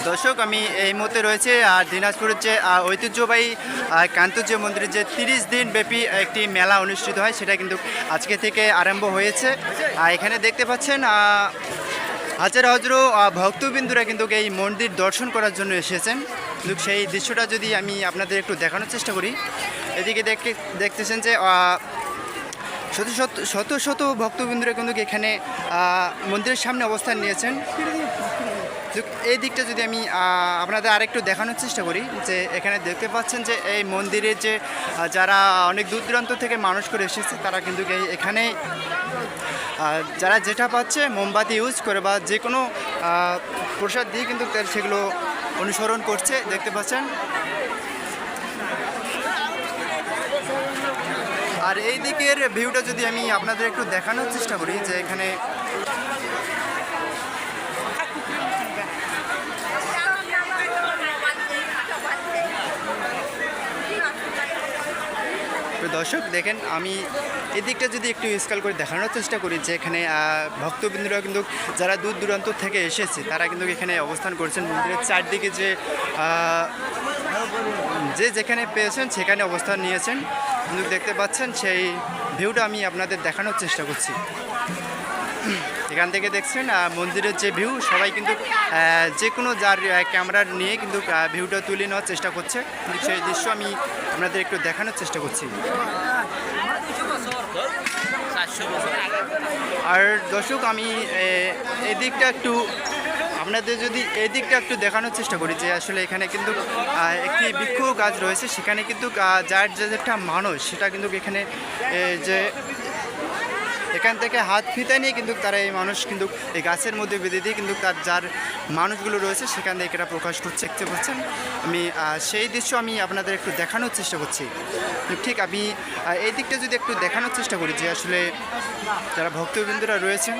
দর্শক, আমি এই মুহূর্তে রয়েছে দিনাজপুরের যে ঐতিহ্যবাহী কান্তজ্য মন্দিরের যে 30 দিন ব্যাপী একটি মেলা অনুষ্ঠিত হয়, সেটা কিন্তু আজকে থেকে আরম্ভ হয়েছে। এখানে দেখতে পাচ্ছেন হাজার হাজারো ভক্তবিন্দুরা কিন্তু এই মন্দির দর্শন করার জন্য এসেছেন। কিন্তু সেই দৃশ্যটা যদি আমি আপনাদের একটু দেখানোর চেষ্টা করি, এদিকে দেখতেছেন যে শত শত শত শত ভক্তবিন্দুরা কিন্তু এখানে মন্দিরের সামনে অবস্থান নিয়েছেন। এই দিকটা যদি আমি আপনাদের আরেকটু দেখানোর চেষ্টা করি, যে এখানে দেখতে পাচ্ছেন যে এই মন্দিরে যে যারা অনেক দূর দূরান্ত থেকে মানুষ করে এসেছে, তারা কিন্তু এখানে যারা যেটা পাচ্ছে মোমবাতি ইউজ করে বা যে কোনো প্রসাদ দিয়ে কিন্তু সেগুলো অনুসরণ করছে, দেখতে পাচ্ছেন। আর এই দিকের ভিউটা যদি আমি আপনাদের একটু দেখানোর চেষ্টা করি, যে এখানে দর্শক দেখেন, আমি এই দিকটা যদি একটু স্কেল করে দেখানোর চেষ্টা করি, যে এখানে ভক্তবৃন্দরা কিন্তু যারা দূর দূরান্ত থেকে এসেছে, তারা কিন্তু এখানে অবস্থান করছেন। মন্দিরের চারদিকে যে যেখানে পেয়েছেন সেখানে অবস্থান নিয়েছেন, কিন্তু দেখতে পাচ্ছেন সেই ভিউটা আমি আপনাদের দেখানোর চেষ্টা করছি। এখান থেকে দেখছেন মন্দিরের যে ভিউ, সবাই কিন্তু যে কোনো যার ক্যামেরা নিয়ে কিন্তু ভিউটা তুলে নেওয়ার চেষ্টা করছে। কিন্তু সেই দৃশ্য আমি আপনাদের একটু দেখানোর চেষ্টা করছি। আর দর্শক, আমি এই দিকটা একটু আপনাদের যদি এই দিকটা একটু দেখানোর চেষ্টা করি, যে আসলে এখানে কিন্তু একটি বৃক্ষ গাছ রয়েছে, সেখানে কিন্তু যার যেটা মানুষ, সেটা কিন্তু এখানে যে এখান থেকে হাত ফিতা নিয়ে কিন্তু তারা এই মানুষ কিন্তু এই গাছের মধ্যে বেঁধে দিয়ে কিন্তু তার যার মানুষগুলো রয়েছে সেখান থেকে এটা প্রকাশ করছে, দেখতে পাচ্ছেন। আমি সেই দৃশ্য আমি আপনাদের একটু দেখানোর চেষ্টা করছি। ঠিক আমি এই দিকটা যদি একটু দেখানোর চেষ্টা করি, যে আসলে যারা ভক্তবৃন্দরা রয়েছেন,